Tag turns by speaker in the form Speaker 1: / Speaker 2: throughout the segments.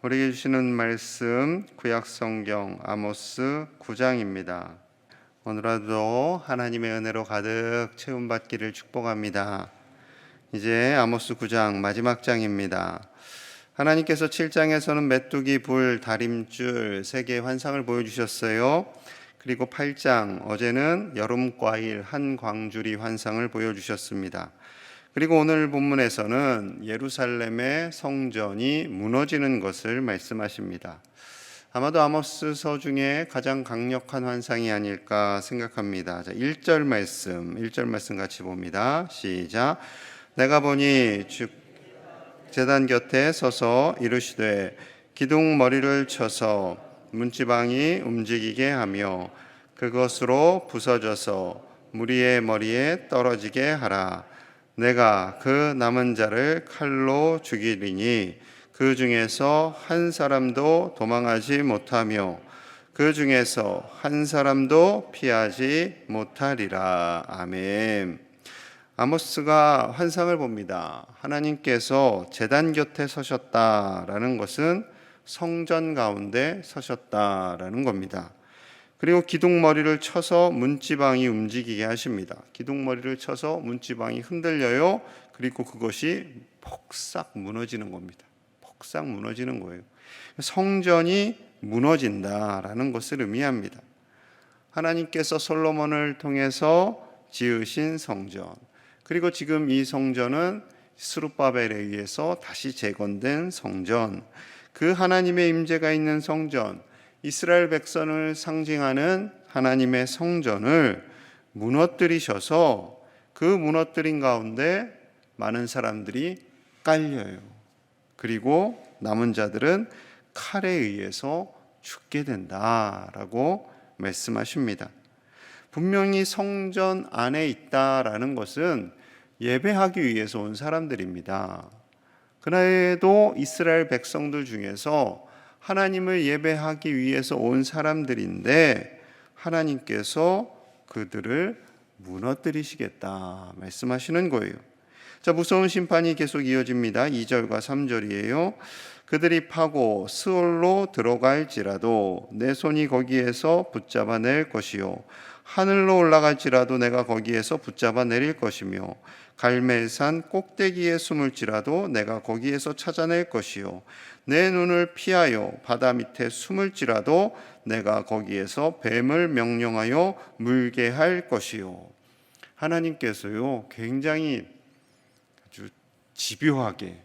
Speaker 1: 우리에게 주시는 말씀 구약성경 아모스 9장입니다. 오늘도 하나님의 은혜로 가득 채움받기를 축복합니다. 이제 아모스 9장 마지막 장입니다. 하나님께서 7장에서는 메뚜기, 불, 다림줄 3개의 환상을 보여주셨어요. 그리고 8장 어제는 여름과일 한 광주리 환상을 보여주셨습니다. 그리고 오늘 본문에서는 예루살렘의 성전이 무너지는 것을 말씀하십니다. 아마도 아모스서 중에 가장 강력한 환상이 아닐까 생각합니다. 1절 말씀 같이 봅니다. 시작. 내가 보니 주 제단 곁에 서서 이르시되 기둥 머리를 쳐서 문지방이 움직이게 하며 그것으로 부서져서 무리의 머리에 떨어지게 하라. 내가 그 남은 자를 칼로 죽이리니 그 중에서 한 사람도 도망하지 못하며 그 중에서 한 사람도 피하지 못하리라. 아멘. 아모스가 환상을 봅니다. 하나님께서 제단 곁에 서셨다라는 것은 성전 가운데 서셨다라는 겁니다. 그리고 기둥머리를 쳐서 문지방이 움직이게 하십니다. 기둥머리를 쳐서 문지방이 흔들려요. 그리고 그것이 폭삭 무너지는 겁니다. 폭삭 무너지는 거예요. 성전이 무너진다라는 것을 의미합니다. 하나님께서 솔로몬을 통해서 지으신 성전, 그리고 지금 이 성전은 스룹바벨에 의해서 다시 재건된 성전, 그 하나님의 임재가 있는 성전, 이스라엘 백성을 상징하는 하나님의 성전을 무너뜨리셔서 그 무너뜨린 가운데 많은 사람들이 깔려요. 그리고 남은 자들은 칼에 의해서 죽게 된다라고 말씀하십니다. 분명히 성전 안에 있다라는 것은 예배하기 위해서 온 사람들입니다. 그날에도 이스라엘 백성들 중에서 하나님을 예배하기 위해서 온 사람들인데 하나님께서 그들을 무너뜨리시겠다 말씀하시는 거예요. 자, 무서운 심판이 계속 이어집니다. 2절과 3절이에요. 그들이 파고 스올로 들어갈지라도 내 손이 거기에서 붙잡아낼 것이요 하늘로 올라갈지라도 내가 거기에서 붙잡아내릴 것이며 갈멜산 꼭대기에 숨을지라도 내가 거기에서 찾아낼 것이요 내 눈을 피하여 바다 밑에 숨을지라도 내가 거기에서 뱀을 명령하여 물게 할 것이요. 하나님께서요 굉장히 아주 집요하게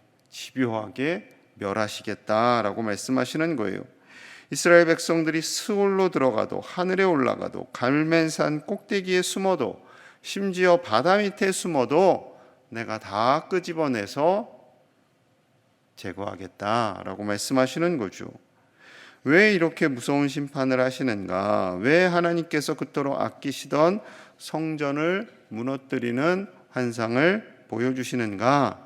Speaker 1: 멸하시겠다라고 말씀하시는 거예요. 이스라엘 백성들이 스올로 들어가도 하늘에 올라가도 갈멜산 꼭대기에 숨어도 심지어 바다 밑에 숨어도 내가 다 끄집어내서 제거하겠다라고 말씀하시는 거죠. 왜 이렇게 무서운 심판을 하시는가? 왜 하나님께서 그토록 아끼시던 성전을 무너뜨리는 환상을 보여주시는가?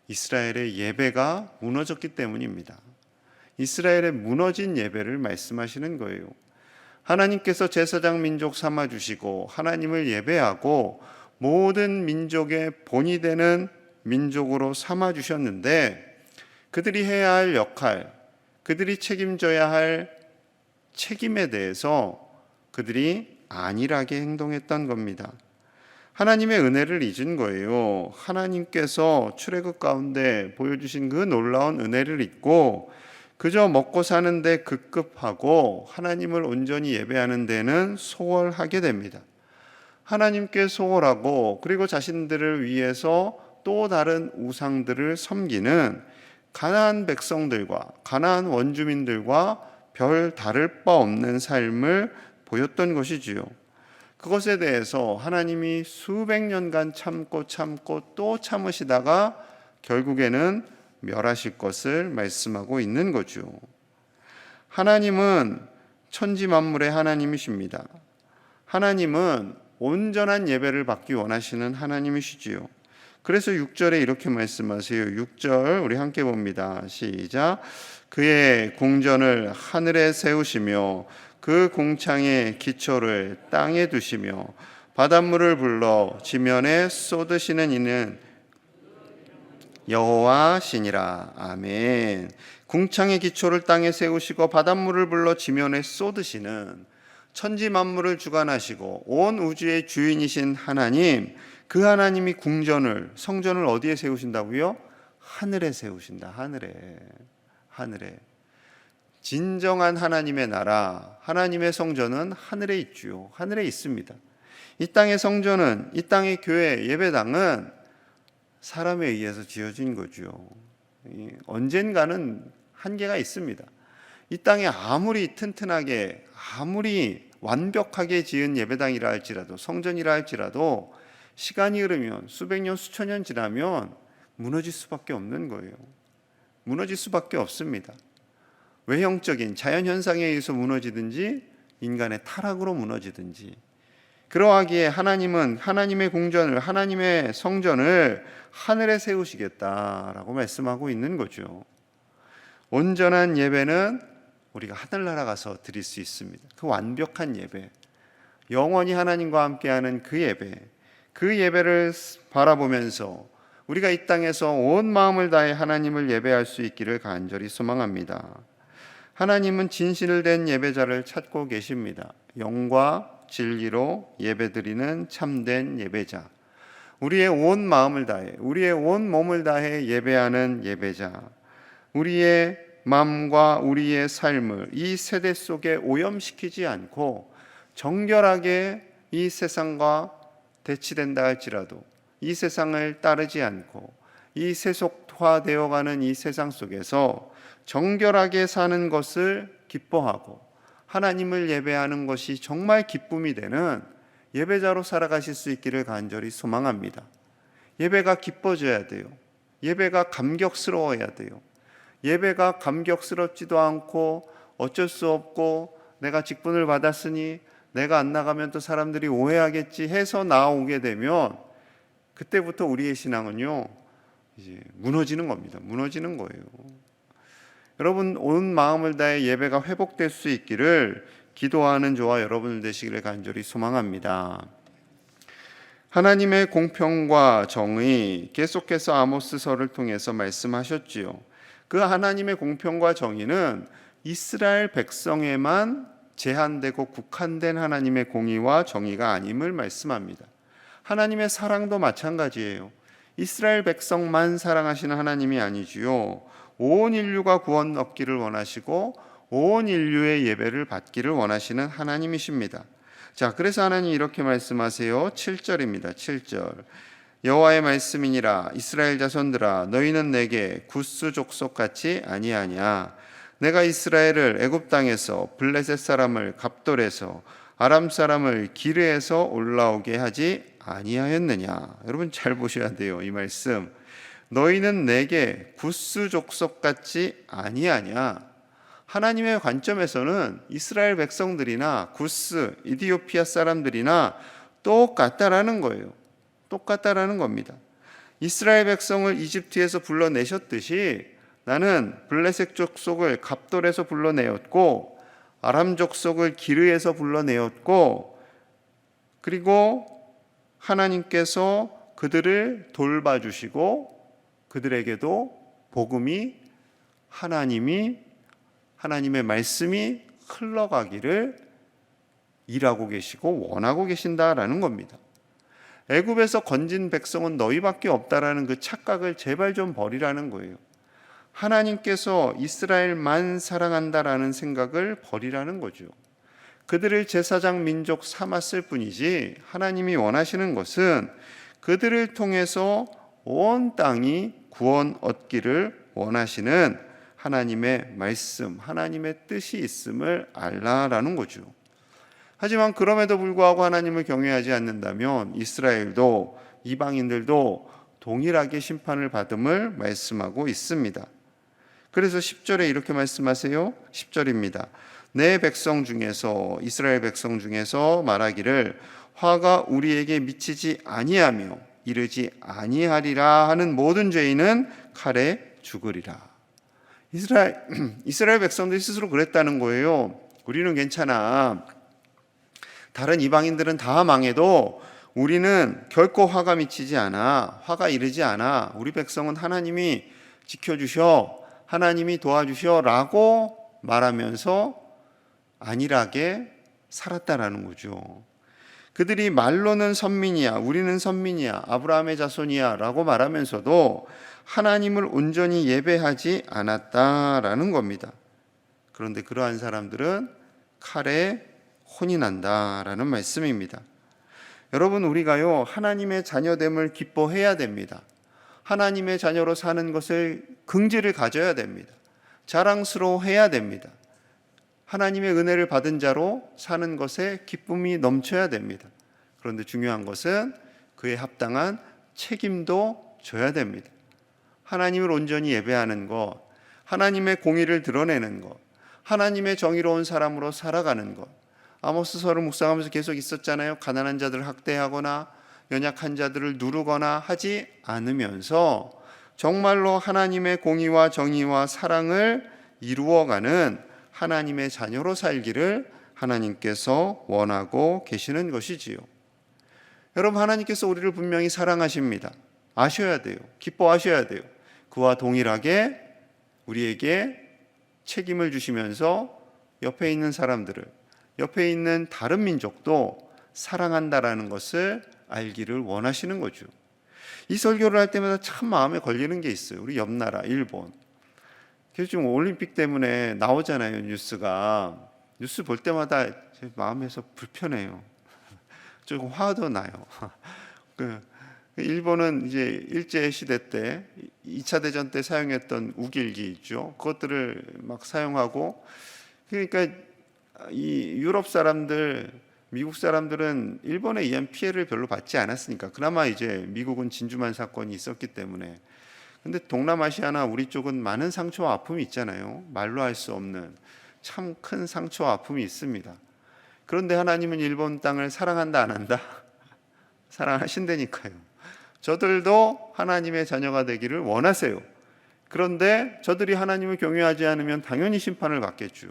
Speaker 1: 이스라엘의 예배가 무너졌기 때문입니다. 이스라엘의 무너진 예배를 말씀하시는 거예요. 하나님께서 제사장 민족 삼아주시고 하나님을 예배하고 모든 민족의 본이 되는 민족으로 삼아주셨는데 그들이 해야 할 역할, 그들이 책임져야 할 책임에 대해서 그들이 안일하게 행동했던 겁니다. 하나님의 은혜를 잊은 거예요. 하나님께서 출애굽 가운데 보여주신 그 놀라운 은혜를 잊고 그저 먹고 사는데 급급하고 하나님을 온전히 예배하는 데는 소홀하게 됩니다. 하나님께 소홀하고 그리고 자신들을 위해서 또 다른 우상들을 섬기는 가나안 백성들과 가나안 원주민들과 별 다를 바 없는 삶을 보였던 것이지요. 그것에 대해서 하나님이 수백 년간 참고 또 참으시다가 결국에는 멸하실 것을 말씀하고 있는 거죠. 하나님은 천지 만물의 하나님이십니다. 하나님은 온전한 예배를 받기 원하시는 하나님이시지요. 그래서 6절에 이렇게 말씀하세요. 6절 우리 함께 봅니다. 시작. 그의 궁전을 하늘에 세우시며 그 궁창의 기초를 땅에 두시며 바닷물을 불러 지면에 쏟으시는 이는 여호와시니라. 아멘. 궁창의 기초를 땅에 세우시고 바닷물을 불러 지면에 쏟으시는 천지 만물을 주관하시고 온 우주의 주인이신 하나님, 그 하나님이 성전을 어디에 세우신다고요? 하늘에 세우신다. 하늘에. 진정한 하나님의 나라, 하나님의 성전은 하늘에 있지요. 하늘에 있습니다. 이 땅의 성전은, 이 땅의 교회, 예배당은 사람에 의해서 지어진 거죠. 언젠가는 한계가 있습니다. 이 땅에 아무리 튼튼하게, 아무리 완벽하게 지은 예배당이라 할지라도, 성전이라 할지라도 시간이 흐르면 수백 년, 수천 년 지나면 무너질 수밖에 없는 거예요. 무너질 수밖에 없습니다. 외형적인 자연현상에 의해서 무너지든지 인간의 타락으로 무너지든지, 그러하기에 하나님은 하나님의 궁전을, 하나님의 성전을 하늘에 세우시겠다라고 말씀하고 있는 거죠. 온전한 예배는 우리가 하늘나라 가서 드릴 수 있습니다. 그 완벽한 예배, 영원히 하나님과 함께하는 그 예배, 그 예배를 바라보면서 우리가 이 땅에서 온 마음을 다해 하나님을 예배할 수 있기를 간절히 소망합니다. 하나님은 진실을 된 예배자를 찾고 계십니다. 영과 진리로 예배드리는 참된 예배자, 우리의 온 마음을 다해, 우리의 온 몸을 다해 예배하는 예배자, 우리의 마음과 우리의 삶을 이 세대 속에 오염시키지 않고 정결하게 이 세상과 대치된다 할지라도 이 세상을 따르지 않고 이 세속화되어가는 이 세상 속에서 정결하게 사는 것을 기뻐하고 하나님을 예배하는 것이 정말 기쁨이 되는 예배자로 살아가실 수 있기를 간절히 소망합니다. 예배가 기뻐져야 돼요. 예배가 감격스러워야 돼요. 예배가 감격스럽지도 않고 어쩔 수 없고 내가 직분을 받았으니 내가 안 나가면 또 사람들이 오해하겠지 해서 나오게 되면 그때부터 우리의 신앙은요, 이제 무너지는 겁니다. 무너지는 거예요. 여러분, 온 마음을 다해 예배가 회복될 수 있기를 기도하는 저와 여러분들 되시기를 간절히 소망합니다. 하나님의 공평과 정의, 계속해서 아모스서를 통해서 말씀하셨지요. 그 하나님의 공평과 정의는 이스라엘 백성에만 제한되고 국한된 하나님의 공의와 정의가 아님을 말씀합니다. 하나님의 사랑도 마찬가지예요. 이스라엘 백성만 사랑하시는 하나님이 아니지요. 온 인류가 구원 얻기를 원하시고 온 인류의 예배를 받기를 원하시는 하나님이십니다. 자, 그래서 하나님 이렇게 말씀하세요. 7절입니다. 7절. 여호와의 말씀이니라. 이스라엘 자손들아, 너희는 내게 구스 족속같이 아니하냐. 내가 이스라엘을 애굽 땅에서 블레셋 사람을 갑돌에서 아람 사람을 기르에서 올라오게 하지 아니하였느냐. 여러분 잘 보셔야 돼요. 이 말씀. 너희는 내게 구스 족속같이 아니하냐. 하나님의 관점에서는 이스라엘 백성들이나 구스, 이디오피아 사람들이나 똑같다라는 거예요. 똑같다라는 겁니다. 이스라엘 백성을 이집트에서 불러내셨듯이 나는 블레셋 족속을 갑돌에서 불러내었고 아람 족속을 기르에서 불러내었고, 그리고 하나님께서 그들을 돌봐주시고 그들에게도 복음이, 하나님의 말씀이 흘러가기를 일하고 계시고 원하고 계신다라는 겁니다. 애굽에서 건진 백성은 너희밖에 없다라는 그 착각을 제발 좀 버리라는 거예요. 하나님께서 이스라엘만 사랑한다라는 생각을 버리라는 거죠. 그들을 제사장 민족 삼았을 뿐이지 하나님이 원하시는 것은 그들을 통해서 온 땅이 구원 얻기를 원하시는 하나님의 말씀, 하나님의 뜻이 있음을 알라라는 거죠. 하지만 그럼에도 불구하고 하나님을 경외하지 않는다면 이스라엘도 이방인들도 동일하게 심판을 받음을 말씀하고 있습니다. 그래서 10절에 이렇게 말씀하세요. 10절입니다. 내 백성 중에서, 이스라엘 백성 중에서 말하기를 화가 우리에게 미치지 아니하며 이르지 아니하리라 하는 모든 죄인은 칼에 죽으리라. 이스라엘 백성들이 스스로 그랬다는 거예요. 우리는 괜찮아. 다른 이방인들은 다 망해도 우리는 결코 화가 미치지 않아, 화가 이르지 않아. 우리 백성은 하나님이 지켜주셔, 하나님이 도와주셔 라고 말하면서 안일하게 살았다라는 거죠. 그들이 말로는 선민이야, 우리는 선민이야, 아브라함의 자손이야 라고 말하면서도 하나님을 온전히 예배하지 않았다라는 겁니다. 그런데 그러한 사람들은 칼에 혼이 난다라는 말씀입니다. 여러분, 우리가요, 하나님의 자녀됨을 기뻐해야 됩니다. 하나님의 자녀로 사는 것을 긍지를 가져야 됩니다. 자랑스러워해야 됩니다. 하나님의 은혜를 받은 자로 사는 것에 기쁨이 넘쳐야 됩니다. 그런데 중요한 것은 그에 합당한 책임도 져야 됩니다. 하나님을 온전히 예배하는 것, 하나님의 공의를 드러내는 것, 하나님의 정의로운 사람으로 살아가는 것. 아모스서를 묵상하면서 계속 있었잖아요. 가난한 자들을 학대하거나 연약한 자들을 누르거나 하지 않으면서 정말로 하나님의 공의와 정의와 사랑을 이루어가는 하나님의 자녀로 살기를 하나님께서 원하고 계시는 것이지요. 여러분, 하나님께서 우리를 분명히 사랑하십니다. 아셔야 돼요. 기뻐하셔야 돼요. 그와 동일하게 우리에게 책임을 주시면서 옆에 있는 사람들을, 옆에 있는 다른 민족도 사랑한다라는 것을 알기를 원하시는 거죠. 이 설교를 할 때마다 참 마음에 걸리는 게 있어요. 우리 옆 나라 일본. 그래서 지금 올림픽 때문에 나오잖아요, 뉴스가. 뉴스 볼 때마다 제 마음에서 불편해요. 조금 화도 나요. 일본은 이제 일제 시대 때 2차 대전 때 사용했던 우길기 있죠. 그것들을 막 사용하고, 그러니까 이 유럽 사람들, 미국 사람들은 일본에 의한 피해를 별로 받지 않았으니까, 그나마 이제 미국은 진주만 사건이 있었기 때문에. 근데 동남아시아나 우리 쪽은 많은 상처와 아픔이 있잖아요. 말로 할 수 없는 참 큰 상처와 아픔이 있습니다. 그런데 하나님은 일본 땅을 사랑한다 안 한다? 사랑하신다니까요. 저들도 하나님의 자녀가 되기를 원하세요. 그런데 저들이 하나님을 경외하지 않으면 당연히 심판을 받겠죠.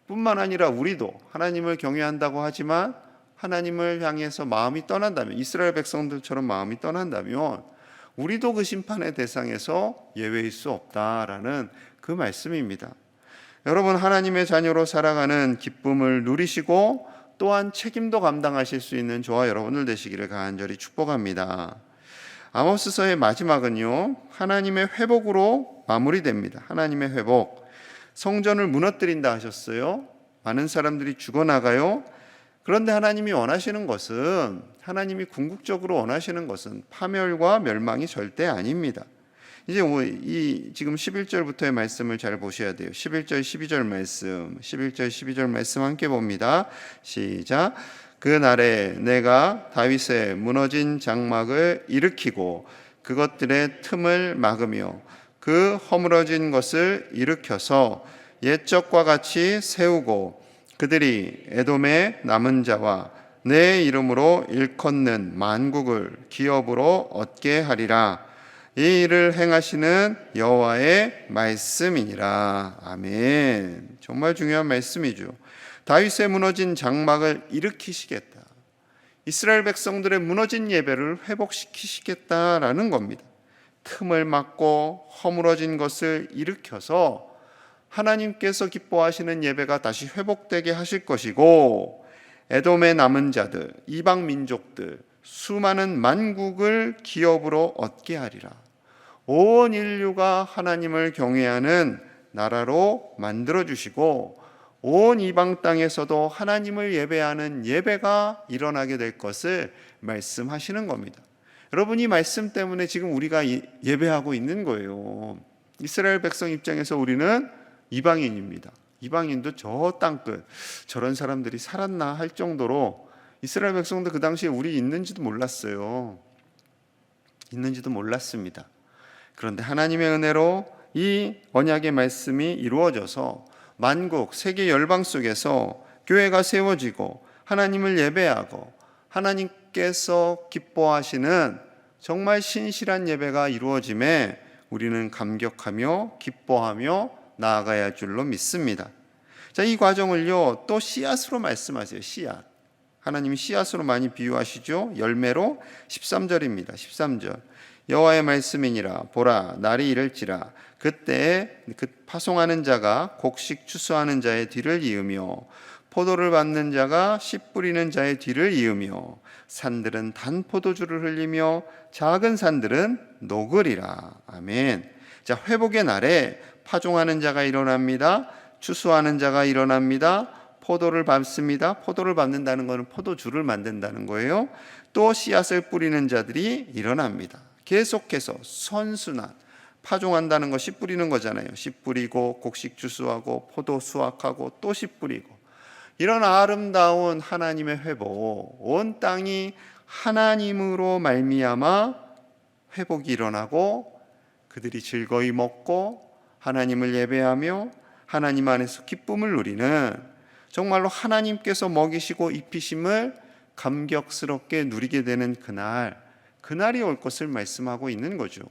Speaker 1: 뿐만 아니라 우리도 하나님을 경외한다고 하지만 하나님을 향해서 마음이 떠난다면, 이스라엘 백성들처럼 마음이 떠난다면 우리도 그 심판의 대상에서 예외일 수 없다라는 그 말씀입니다. 여러분, 하나님의 자녀로 살아가는 기쁨을 누리시고 또한 책임도 감당하실 수 있는 저와 여러분들 되시기를 간절히 축복합니다. 아모스서의 마지막은요, 하나님의 회복으로 마무리됩니다. 하나님의 회복. 성전을 무너뜨린다 하셨어요. 많은 사람들이 죽어나가요. 그런데 하나님이 원하시는 것은, 하나님이 궁극적으로 원하시는 것은 파멸과 멸망이 절대 아닙니다. 이제 지금 11절부터의 말씀을 잘 보셔야 돼요. 11절, 12절 말씀, 11절, 12절 말씀 함께 봅니다. 시작. 그 날에 내가 다윗의 무너진 장막을 일으키고 그것들의 틈을 막으며 그 허물어진 것을 일으켜서 옛적과 같이 세우고 그들이 에돔의 남은 자와 내 이름으로 일컫는 만국을 기업으로 얻게 하리라. 이 일을 행하시는 여호와의 말씀이니라. 아멘. 정말 중요한 말씀이죠. 다윗의 무너진 장막을 일으키시겠다. 이스라엘 백성들의 무너진 예배를 회복시키시겠다라는 겁니다. 틈을 막고 허물어진 것을 일으켜서 하나님께서 기뻐하시는 예배가 다시 회복되게 하실 것이고, 에돔의 남은 자들, 이방 민족들, 수많은 만국을 기업으로 얻게 하리라. 온 인류가 하나님을 경외하는 나라로 만들어주시고 온 이방 땅에서도 하나님을 예배하는 예배가 일어나게 될 것을 말씀하시는 겁니다. 여러분, 이 말씀 때문에 지금 우리가 예배하고 있는 거예요. 이스라엘 백성 입장에서 우리는 이방인입니다. 이방인도 저 땅끝 저런 사람들이 살았나 할 정도로 이스라엘 백성도 그 당시에 우리 있는지도 몰랐어요. 있는지도 몰랐습니다. 그런데 하나님의 은혜로 이 언약의 말씀이 이루어져서 만국 세계 열방 속에서 교회가 세워지고 하나님을 예배하고 하나님께서 기뻐하시는 정말 신실한 예배가 이루어짐에 우리는 감격하며 기뻐하며 나아가야 할 줄로 믿습니다. 자, 이 과정을요 또 씨앗으로 말씀하세요. 씨앗. 하나님이 씨앗으로 많이 비유하시죠. 열매로 13절입니다. 13절. 여호와의 말씀이니라. 보라, 날이 이를지라. 그때에 그 파송하는 자가 곡식 추수하는 자의 뒤를 이으며 포도를 받는 자가 씨 뿌리는 자의 뒤를 이으며 산들은 단 포도주를 흘리며 작은 산들은 녹으리라. 아멘. 자, 회복의 날에 파종하는 자가 일어납니다. 추수하는 자가 일어납니다. 포도를 밟습니다. 포도를 밟는다는 것은 포도주를 만든다는 거예요. 또 씨앗을 뿌리는 자들이 일어납니다. 계속해서 선순환, 파종한다는 거 씨 뿌리는 거잖아요. 씨 뿌리고 곡식 추수하고 포도 수확하고 또 씨 뿌리고, 이런 아름다운 하나님의 회복, 온 땅이 하나님으로 말미암아 회복이 일어나고 그들이 즐거이 먹고 하나님을 예배하며 하나님 안에서 기쁨을 누리는, 정말로 하나님께서 먹이시고 입히심을 감격스럽게 누리게 되는 그날이 올 것을 말씀하고 있는 거죠.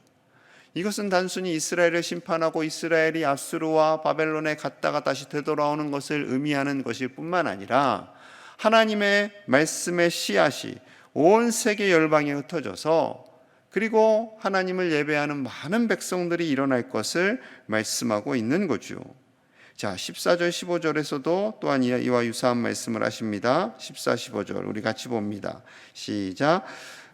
Speaker 1: 이것은 단순히 이스라엘을 심판하고 이스라엘이 아수르와 바벨론에 갔다가 다시 되돌아오는 것을 의미하는 것일 뿐만 아니라 하나님의 말씀의 씨앗이 온 세계 열방에 흩어져서 그리고 하나님을 예배하는 많은 백성들이 일어날 것을 말씀하고 있는 거죠. 자, 14절 15절에서도 또한 이와 유사한 말씀을 하십니다. 14, 15절 우리 같이 봅니다. 시작.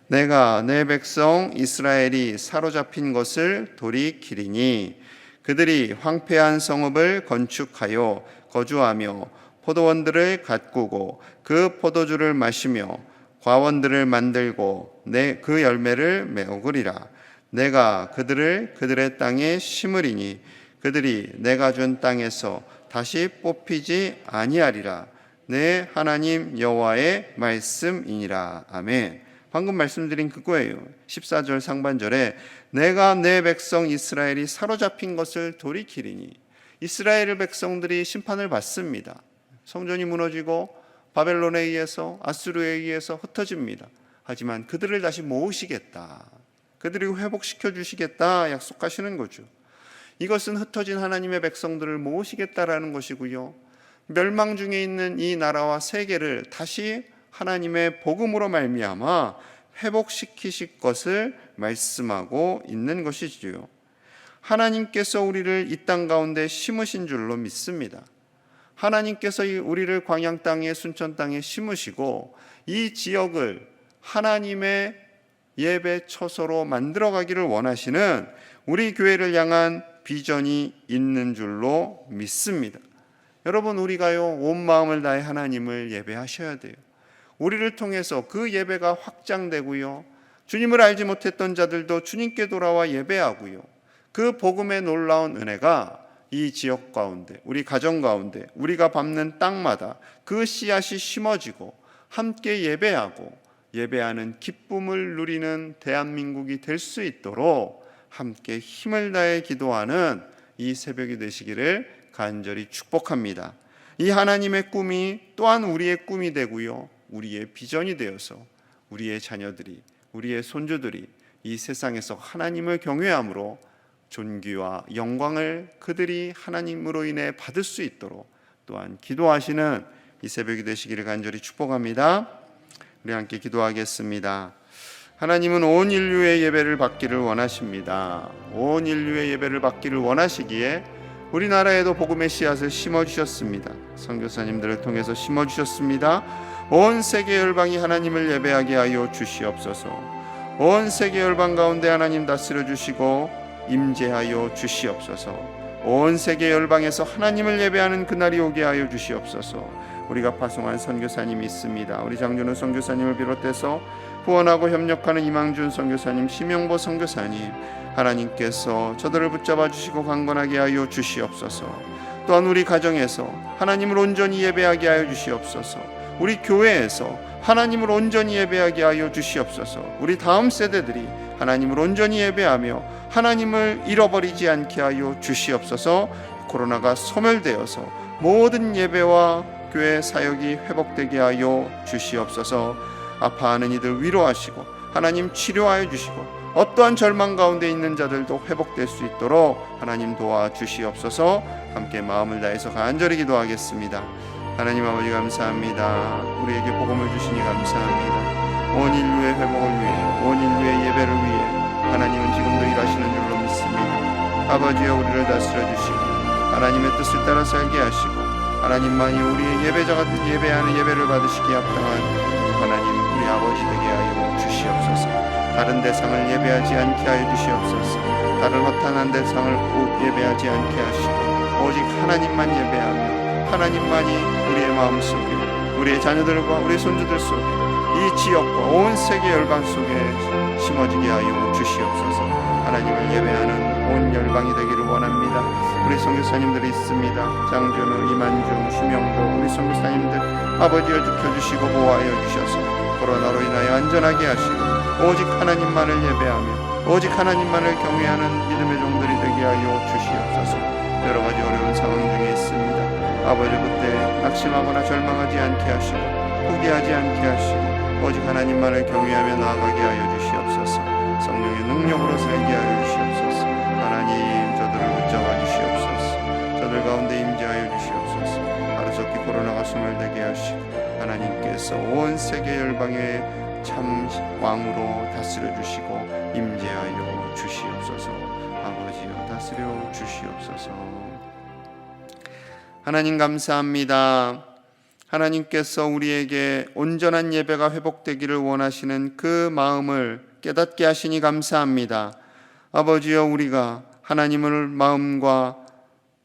Speaker 1: 내가 내 백성 이스라엘이 사로잡힌 것을 돌이키리니 그들이 황폐한 성읍을 건축하여 거주하며 포도원들을 가꾸고 그 포도주를 마시며 과원들을 만들고 그 열매를 먹으리라. 내가 그들을 그들의 땅에 심으리니 그들이 내가 준 땅에서 다시 뽑히지 아니하리라. 내 하나님 여호와의 말씀이니라. 아멘. 방금 말씀드린 그거예요. 14절 상반절에 내가 내 백성 이스라엘이 사로잡힌 것을 돌이키리니, 이스라엘 백성들이 심판을 받습니다. 성전이 무너지고 바벨론에 의해서 아수르에 의해서 흩어집니다. 하지만 그들을 다시 모으시겠다, 그들을 회복시켜 주시겠다 약속하시는 거죠. 이것은 흩어진 하나님의 백성들을 모으시겠다라는 것이고요, 멸망 중에 있는 이 나라와 세계를 다시 하나님의 복음으로 말미암아 회복시키실 것을 말씀하고 있는 것이지요. 하나님께서 우리를 이 땅 가운데 심으신 줄로 믿습니다. 하나님께서 우리를 광양 땅에 순천 땅에 심으시고 이 지역을 하나님의 예배 처소로 만들어가기를 원하시는 우리 교회를 향한 비전이 있는 줄로 믿습니다. 여러분, 우리가요 온 마음을 다해 하나님을 예배하셔야 돼요. 우리를 통해서 그 예배가 확장되고요, 주님을 알지 못했던 자들도 주님께 돌아와 예배하고요, 그 복음의 놀라운 은혜가 이 지역 가운데, 우리 가정 가운데, 우리가 밟는 땅마다 그 씨앗이 심어지고 함께 예배하고 예배하는 기쁨을 누리는 대한민국이 될 수 있도록 함께 힘을 다해 기도하는 이 새벽이 되시기를 간절히 축복합니다. 이 하나님의 꿈이 또한 우리의 꿈이 되고요, 우리의 비전이 되어서 우리의 자녀들이, 우리의 손주들이 이 세상에서 하나님을 경외함으로 존귀와 영광을 그들이 하나님으로 인해 받을 수 있도록 또한 기도하시는 이 새벽이 되시기를 간절히 축복합니다. 우리 함께 기도하겠습니다. 하나님은 온 인류의 예배를 받기를 원하십니다. 온 인류의 예배를 받기를 원하시기에 우리나라에도 복음의 씨앗을 심어주셨습니다. 선교사님들을 통해서 심어주셨습니다. 온 세계 열방이 하나님을 예배하게 하여 주시옵소서. 온 세계 열방 가운데 하나님 다스려 주시고 임재하여 주시옵소서. 온 세계 열방에서 하나님을 예배하는 그날이 오게 하여 주시옵소서. 우리가 파송한 선교사님이 있습니다. 우리 장준호 선교사님을 비롯해서 후원하고 협력하는 이망준 선교사님, 심영보 선교사님, 하나님께서 저들을 붙잡아 주시고 강건하게 하여 주시옵소서. 또한 우리 가정에서 하나님을 온전히 예배하게 하여 주시옵소서. 우리 교회에서 하나님을 온전히 예배하게 하여 주시옵소서. 우리 다음 세대들이 하나님을 온전히 예배하며 하나님을 잃어버리지 않게 하여 주시옵소서. 코로나가 소멸되어서 모든 예배와 교회 사역이 회복되게 하여 주시옵소서. 아파하는 이들 위로하시고 하나님 치료하여 주시고 어떠한 절망 가운데 있는 자들도 회복될 수 있도록 하나님 도와주시옵소서. 함께 마음을 다해서 간절히 기도하겠습니다. 하나님 아버지 감사합니다. 우리에게 복음을 주시니 감사합니다. 온 인류의 회복을 위해, 온 인류의 예배를 위해 하나님은 지금도 일하시는 줄로 믿습니다. 아버지여, 우리를 다스려 주시고 하나님의 뜻을 따라 살게 하시고 하나님만이 우리의 예배자가 예배하는 예배를 받으시기에 합당한 하나님 우리 아버지 되게 하여 주시옵소서. 다른 대상을 예배하지 않게 하여 주시옵소서. 다른 허탄한 대상을 예배하지 않게 하시고 오직 하나님만 예배하며 하나님만이 우리의 마음속에, 우리의 자녀들과 우리의 손주들 속에, 이 지역과 온 세계 열방 속에 심어지게 하여 주시옵소서. 하나님을 예배하는 온 열방이 되기를 원합니다. 우리 선교사님들이 있습니다. 장준우, 이만중, 심영보 우리 선교사님들 아버지여 지켜주시고 보호하여 주셔서 코로나로 인하여 안전하게 하시고 오직 하나님만을 예배하며 오직 하나님만을 경외하는 믿음의 종들이 되게 하여 주시옵소서. 여러 가지 어려운 상황 중에 있습니다. 아버지, 그때 낙심하거나 절망하지 않게 하시고 포기하지 않게 하시고 오직 하나님만을 경외하며 나아가게 하여 주시옵소서. 성령의 능력으로 살게 하여 주시옵소서. 하나님, 저들을 붙잡아 주시옵소서. 저들 가운데 임재하여 주시옵소서. 하루속히 코로나가 소멸되게 하시고 하나님께서 온 세계 열방의 참 왕으로 다스려 주시고 임재하여 주시옵소서. 아버지여, 다스려 주시옵소서. 하나님 감사합니다. 하나님께서 우리에게 온전한 예배가 회복되기를 원하시는 그 마음을 깨닫게 하시니 감사합니다. 아버지여, 우리가 하나님을 마음과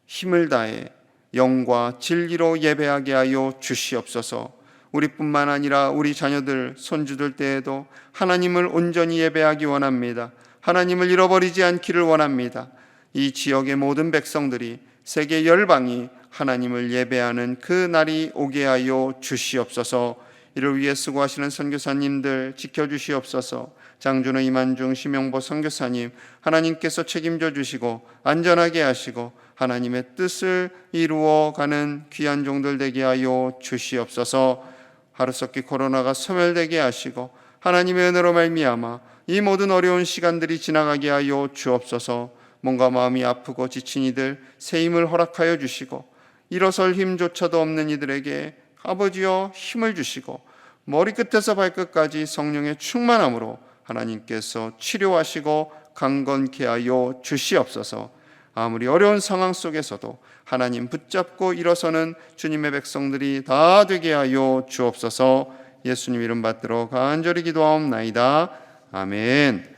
Speaker 1: 힘을 다해 영과 진리로 예배하게 하여 주시옵소서. 우리뿐만 아니라 우리 자녀들, 손주들 때에도 하나님을 온전히 예배하기 원합니다. 하나님을 잃어버리지 않기를 원합니다. 이 지역의 모든 백성들이, 세계 열방이 하나님을 예배하는 그 날이 오게 하여 주시옵소서. 이를 위해 수고하시는 선교사님들 지켜주시옵소서. 장준호, 이만중, 심영보 선교사님 하나님께서 책임져 주시고 안전하게 하시고 하나님의 뜻을 이루어가는 귀한 종들 되게 하여 주시옵소서. 하루속히 코로나가 소멸되게 하시고 하나님의 은혜로 말미암아 이 모든 어려운 시간들이 지나가게 하여 주옵소서. 몸과 마음이 아프고 지친 이들 새 힘을 허락하여 주시고 일어설 힘조차도 없는 이들에게 아버지여 힘을 주시고 머리끝에서 발끝까지 성령의 충만함으로 하나님께서 치료하시고 강건케 하여 주시옵소서. 아무리 어려운 상황 속에서도 하나님 붙잡고 일어서는 주님의 백성들이 다 되게 하여 주옵소서. 예수님 이름 받들어 간절히 기도하옵나이다. 아멘.